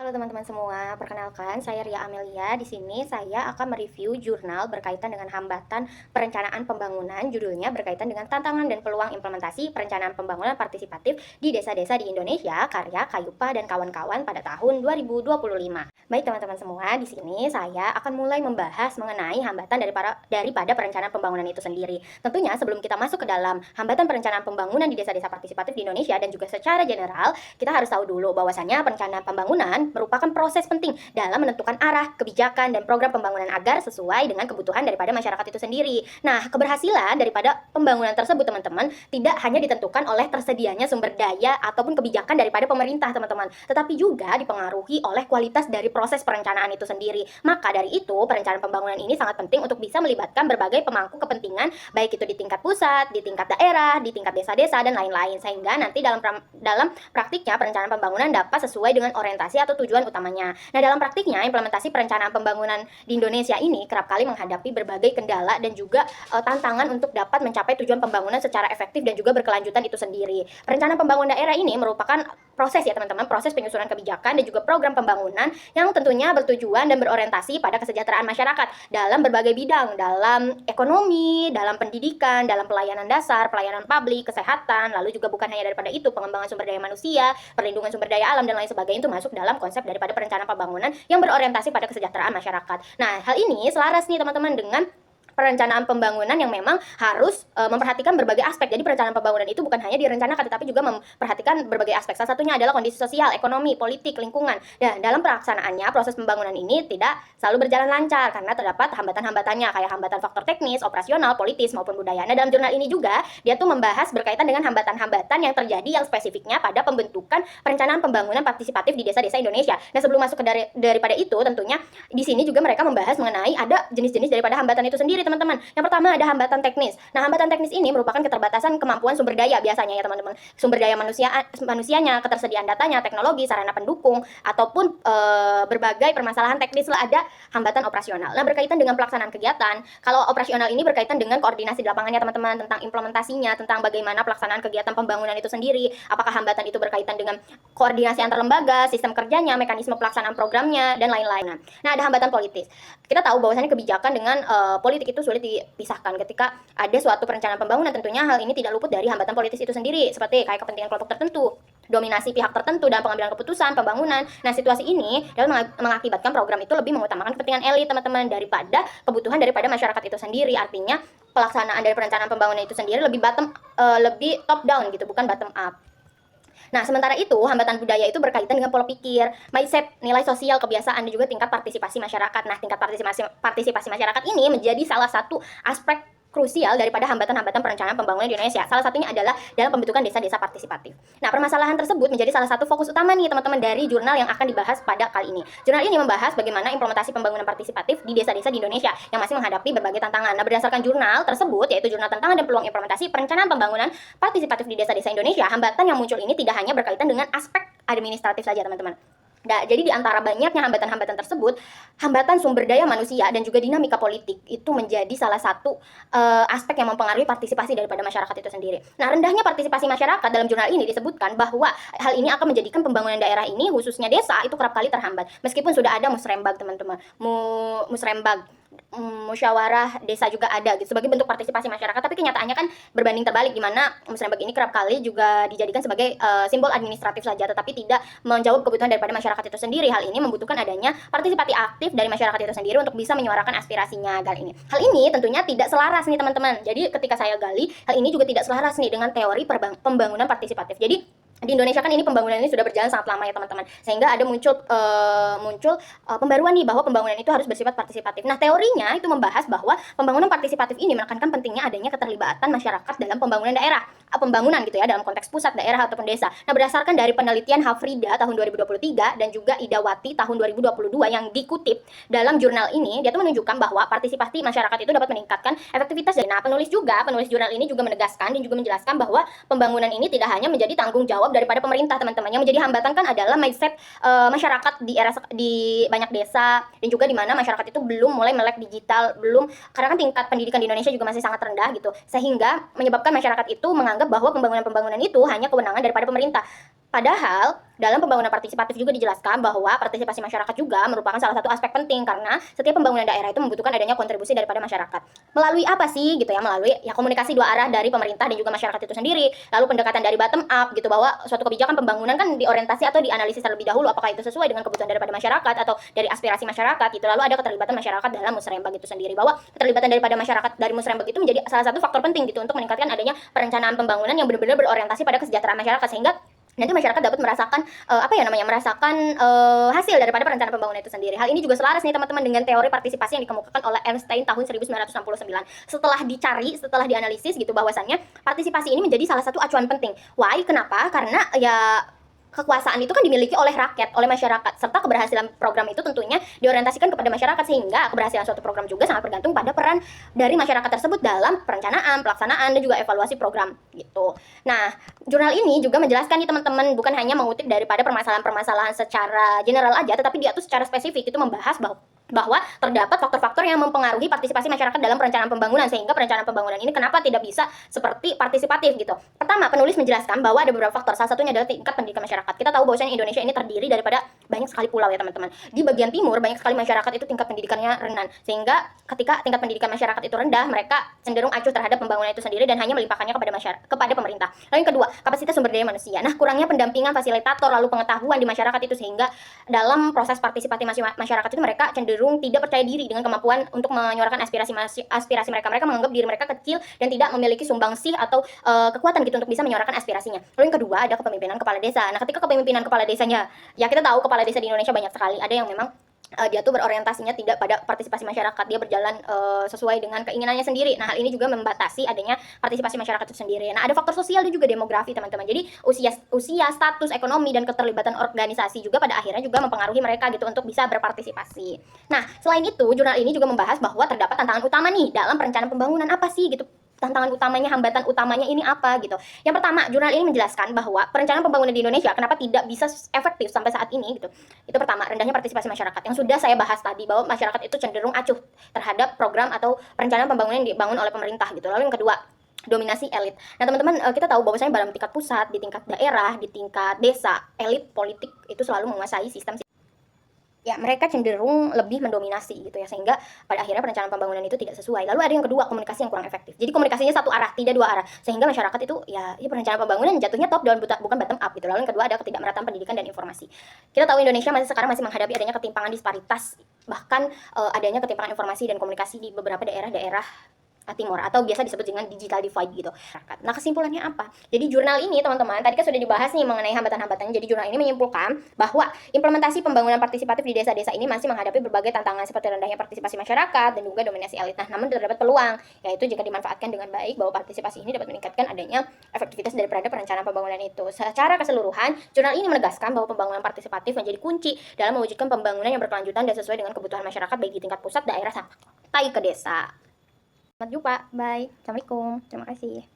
Halo teman-teman semua, perkenalkan saya Ria Amelia. Di sini saya akan mereview jurnal berkaitan dengan hambatan perencanaan pembangunan. Judulnya berkaitan dengan tantangan dan peluang implementasi perencanaan pembangunan partisipatif di desa-desa di Indonesia, karya Kayupa dan kawan-kawan pada tahun 2025. Baik teman-teman semua, di sini saya akan mulai membahas mengenai hambatan daripada perencanaan pembangunan itu sendiri. Tentunya sebelum kita masuk ke dalam hambatan perencanaan pembangunan di desa-desa partisipatif di Indonesia dan juga secara general, kita harus tahu dulu bahwasannya perencanaan pembangunan merupakan proses penting dalam menentukan arah, kebijakan, dan program pembangunan agar sesuai dengan kebutuhan daripada masyarakat itu sendiri. Nah, keberhasilan daripada pembangunan tersebut, teman-teman, tidak hanya ditentukan oleh tersedianya sumber daya ataupun kebijakan daripada pemerintah, teman-teman, tetapi juga dipengaruhi oleh kualitas dari proses perencanaan itu sendiri. Maka dari itu, perencanaan pembangunan ini sangat penting untuk bisa melibatkan berbagai pemangku kepentingan, baik itu di tingkat pusat, di tingkat daerah, di tingkat desa-desa, dan lain-lain, sehingga nanti dalam praktiknya perencanaan pembangunan dapat sesuai dengan orientasi atau tujuan utamanya. Nah, dalam praktiknya implementasi perencanaan pembangunan di Indonesia ini kerap kali menghadapi berbagai kendala dan juga tantangan untuk dapat mencapai tujuan pembangunan secara efektif dan juga berkelanjutan itu sendiri. Perencanaan pembangunan daerah ini merupakan proses ya teman-teman, proses penyusunan kebijakan dan juga program pembangunan yang tentunya bertujuan dan berorientasi pada kesejahteraan masyarakat dalam berbagai bidang, dalam ekonomi, dalam pendidikan, dalam pelayanan dasar, pelayanan publik, kesehatan, lalu juga bukan hanya daripada itu, pengembangan sumber daya manusia, perlindungan sumber daya alam, dan lain sebagainya itu masuk dalam konsep daripada perencanaan pembangunan yang berorientasi pada kesejahteraan masyarakat. Nah, hal ini selaras nih teman-teman dengan perencanaan pembangunan yang memang harus memperhatikan berbagai aspek. Jadi perencanaan pembangunan itu bukan hanya direncanakan tetapi juga memperhatikan berbagai aspek. Salah satunya adalah kondisi sosial, ekonomi, politik, lingkungan. Dan dalam pelaksanaannya proses pembangunan ini tidak selalu berjalan lancar karena terdapat hambatan-hambatannya kayak hambatan faktor teknis, operasional, politis maupun budaya. Nah, dalam jurnal ini juga dia tuh membahas berkaitan dengan hambatan-hambatan yang terjadi yang spesifiknya pada pembentukan perencanaan pembangunan partisipatif di desa-desa Indonesia. Nah, sebelum masuk ke daripada itu tentunya di sini juga mereka membahas mengenai ada jenis-jenis daripada hambatan itu sendiri, teman-teman. Yang pertama ada hambatan teknis. Nah, hambatan teknis ini merupakan keterbatasan kemampuan sumber daya biasanya ya, teman-teman. Sumber daya manusianya, ketersediaan datanya, teknologi, sarana pendukung ataupun berbagai permasalahan teknis lah. Ada hambatan operasional. Nah, berkaitan dengan pelaksanaan kegiatan. Kalau operasional ini berkaitan dengan koordinasi di lapangannya, teman-teman, tentang implementasinya, tentang bagaimana pelaksanaan kegiatan pembangunan itu sendiri. Apakah hambatan itu berkaitan dengan koordinasi antar lembaga, sistem kerjanya, mekanisme pelaksanaan programnya, dan lain-lain. Nah, ada hambatan politis. Kita tahu bahwasannya kebijakan dengan politik itu sulit dipisahkan. Ketika ada suatu perencanaan pembangunan, tentunya hal ini tidak luput dari hambatan politis itu sendiri, seperti kayak kepentingan kelompok tertentu, dominasi pihak tertentu dalam pengambilan keputusan pembangunan. Nah, situasi ini dapat mengakibatkan program itu lebih mengutamakan kepentingan elit, teman-teman, daripada kebutuhan daripada masyarakat itu sendiri. Artinya pelaksanaan dari perencanaan pembangunan itu sendiri lebih lebih top down gitu, bukan bottom up. Nah, sementara itu, hambatan budaya itu berkaitan dengan pola pikir, mindset, nilai sosial, kebiasaan, dan juga tingkat partisipasi masyarakat. Nah, tingkat partisipasi masyarakat ini menjadi salah satu aspek krusial daripada hambatan-hambatan perencanaan pembangunan di Indonesia. Salah satunya adalah dalam pembentukan desa-desa partisipatif. Nah, permasalahan tersebut menjadi salah satu fokus utama nih teman-teman dari jurnal yang akan dibahas pada kali ini. Jurnal ini membahas bagaimana implementasi pembangunan partisipatif di desa-desa di Indonesia yang masih menghadapi berbagai tantangan. Nah, berdasarkan jurnal tersebut, yaitu jurnal tantangan dan peluang implementasi perencanaan pembangunan partisipatif di desa-desa Indonesia, hambatan yang muncul ini tidak hanya berkaitan dengan aspek administratif saja, teman-teman. Nah, jadi di antara banyaknya hambatan-hambatan tersebut, hambatan sumber daya manusia dan juga dinamika politik itu menjadi salah satu aspek yang mempengaruhi partisipasi daripada masyarakat itu sendiri. Nah, rendahnya partisipasi masyarakat dalam jurnal ini disebutkan bahwa hal ini akan menjadikan pembangunan daerah ini, khususnya desa, itu kerap kali terhambat. Meskipun sudah ada musrembag, teman-teman. Musrembag, musyawarah desa juga ada gitu sebagai bentuk partisipasi masyarakat, tapi kenyataannya kan berbanding terbalik, di mana musrembag ini kerap kali juga dijadikan sebagai simbol administratif saja tetapi tidak menjawab kebutuhan daripada masyarakat itu sendiri. Hal ini membutuhkan adanya partisipasi aktif dari masyarakat itu sendiri untuk bisa menyuarakan aspirasinya. Hal ini tentunya tidak selaras nih, teman-teman. Jadi ketika saya gali, hal ini juga tidak selaras nih dengan teori pembangunan partisipatif. Jadi di Indonesia kan ini pembangunan ini sudah berjalan sangat lama ya, teman-teman, sehingga ada muncul pembaruan nih bahwa pembangunan itu harus bersifat partisipatif. Nah, teorinya itu membahas bahwa pembangunan partisipatif ini menekankan pentingnya adanya keterlibatan masyarakat dalam pembangunan daerah, pembangunan gitu ya, dalam konteks pusat, daerah ataupun desa. Nah, berdasarkan dari penelitian Hafrida tahun 2023 dan juga Idawati tahun 2022 yang dikutip dalam jurnal ini, dia tuh menunjukkan bahwa partisipasi masyarakat itu dapat meningkatkan efektivitas. Nah, penulis jurnal ini juga menegaskan dan juga menjelaskan bahwa pembangunan ini tidak hanya menjadi tanggung jawab daripada pemerintah, teman-teman. Yang menjadi hambatan kan adalah mindset masyarakat di banyak desa, dan juga di mana masyarakat itu belum mulai melek digital, karena kan tingkat pendidikan di Indonesia juga masih sangat rendah gitu, sehingga menyebabkan masyarakat itu menganggap bahwa pembangunan itu hanya kewenangan daripada pemerintah. Padahal dalam pembangunan partisipatif juga dijelaskan bahwa partisipasi masyarakat juga merupakan salah satu aspek penting karena setiap pembangunan daerah itu membutuhkan adanya kontribusi daripada masyarakat. Melalui apa sih gitu ya? Melalui ya komunikasi dua arah dari pemerintah dan juga masyarakat itu sendiri. Lalu pendekatan dari bottom up gitu, bahwa suatu kebijakan pembangunan kan diorientasi atau dianalisis terlebih dahulu apakah itu sesuai dengan kebutuhan daripada masyarakat atau dari aspirasi masyarakat gitu. Lalu ada keterlibatan masyarakat dalam musrembang itu sendiri, bahwa keterlibatan daripada masyarakat dari musrembang itu menjadi salah satu faktor penting gitu untuk meningkatkan adanya perencanaan pembangunan yang benar-benar berorientasi pada kesejahteraan masyarakat, sehingga nanti masyarakat dapat merasakan hasil daripada perencanaan pembangunan itu sendiri. Hal ini juga selaras nih teman-teman dengan teori partisipasi yang dikemukakan oleh Einstein tahun 1969. Setelah dianalisis gitu, bahwasannya partisipasi ini menjadi salah satu acuan penting. Why? Kenapa? Karena ya kekuasaan itu kan dimiliki oleh rakyat, oleh masyarakat, serta keberhasilan program itu tentunya diorientasikan kepada masyarakat, sehingga keberhasilan suatu program juga sangat bergantung pada peran dari masyarakat tersebut dalam perencanaan, pelaksanaan, dan juga evaluasi program gitu. Nah, jurnal ini juga menjelaskan nih teman-teman, bukan hanya mengutip daripada permasalahan-permasalahan secara general aja, tetapi dia tuh secara spesifik itu membahas bahwa terdapat faktor-faktor yang mempengaruhi partisipasi masyarakat dalam perencanaan pembangunan, sehingga perencanaan pembangunan ini kenapa tidak bisa seperti partisipatif gitu. Pertama, penulis menjelaskan bahwa ada beberapa faktor, salah satunya adalah tingkat pendidikan masyarakat. Kita tahu bahwasanya Indonesia ini terdiri daripada banyak sekali pulau ya teman-teman. Di bagian timur banyak sekali masyarakat itu tingkat pendidikannya rendah, sehingga ketika tingkat pendidikan masyarakat itu rendah, mereka cenderung acuh terhadap pembangunan itu sendiri dan hanya melimpahkannya kepada pemerintah. Lalu yang kedua, kapasitas sumber daya manusia. Nah, kurangnya pendampingan fasilitator lalu pengetahuan di masyarakat itu, sehingga dalam proses partisipasi masyarakat itu mereka cenderung tidak percaya diri dengan kemampuan untuk menyuarakan aspirasi mereka. Mereka menganggap diri mereka kecil dan tidak memiliki sumbangsih atau kekuatan gitu untuk bisa menyuarakan aspirasinya. Lalu yang kedua, ada kepemimpinan kepala desa. Nah, ketika kepemimpinan kepala desanya, ya kita tahu kepala desa di Indonesia banyak sekali. Ada yang memang dia tuh berorientasinya tidak pada partisipasi masyarakat, dia berjalan sesuai dengan keinginannya sendiri. Nah, hal ini juga membatasi adanya partisipasi masyarakat itu sendiri. Nah, ada faktor sosial dan juga demografi teman-teman. Jadi usia, status ekonomi dan keterlibatan organisasi juga pada akhirnya juga mempengaruhi mereka gitu untuk bisa berpartisipasi. Nah, selain itu jurnal ini juga membahas bahwa terdapat tantangan utama nih dalam perencanaan pembangunan. Apa sih gitu tantangan utamanya, hambatan utamanya ini apa gitu. Yang pertama, jurnal ini menjelaskan bahwa perencanaan pembangunan di Indonesia kenapa tidak bisa efektif sampai saat ini gitu. Itu pertama, rendahnya partisipasi masyarakat. Yang sudah saya bahas tadi, bahwa masyarakat itu cenderung acuh terhadap program atau perencanaan pembangunan yang dibangun oleh pemerintah gitu. Lalu yang kedua, dominasi elit. Nah teman-teman, kita tahu bahwasanya dalam tingkat pusat, di tingkat daerah, di tingkat desa, elit politik itu selalu menguasai sistem. Ya, mereka cenderung lebih mendominasi gitu ya, sehingga pada akhirnya perencanaan pembangunan itu tidak sesuai. Lalu ada yang kedua, komunikasi yang kurang efektif. Jadi komunikasinya satu arah, tidak dua arah, sehingga masyarakat itu ya perencanaan pembangunan jatuhnya top down bukan bottom up gitu. Lalu yang kedua, ada ketidakmerataan pendidikan dan informasi. Kita tahu Indonesia sekarang masih menghadapi adanya ketimpangan disparitas, bahkan adanya ketimpangan informasi dan komunikasi di beberapa daerah-daerah timur, atau biasa disebut dengan digital divide gitu. Nah, kesimpulannya apa? Jadi jurnal ini teman-teman, tadi kan sudah dibahas nih mengenai hambatan-hambatannya. Jadi jurnal ini menyimpulkan bahwa implementasi pembangunan partisipatif di desa-desa ini masih menghadapi berbagai tantangan seperti rendahnya partisipasi masyarakat dan juga dominasi elit. Nah, namun terdapat peluang, yaitu jika dimanfaatkan dengan baik, bahwa partisipasi ini dapat meningkatkan adanya efektivitas daripada perencanaan pembangunan itu. Secara keseluruhan, jurnal ini menegaskan bahwa pembangunan partisipatif menjadi kunci dalam mewujudkan pembangunan yang berkelanjutan dan sesuai dengan kebutuhan masyarakat baik di tingkat pusat, daerah, sampai ke desa. Sampai jumpa, bye. Assalamualaikum, terima kasih.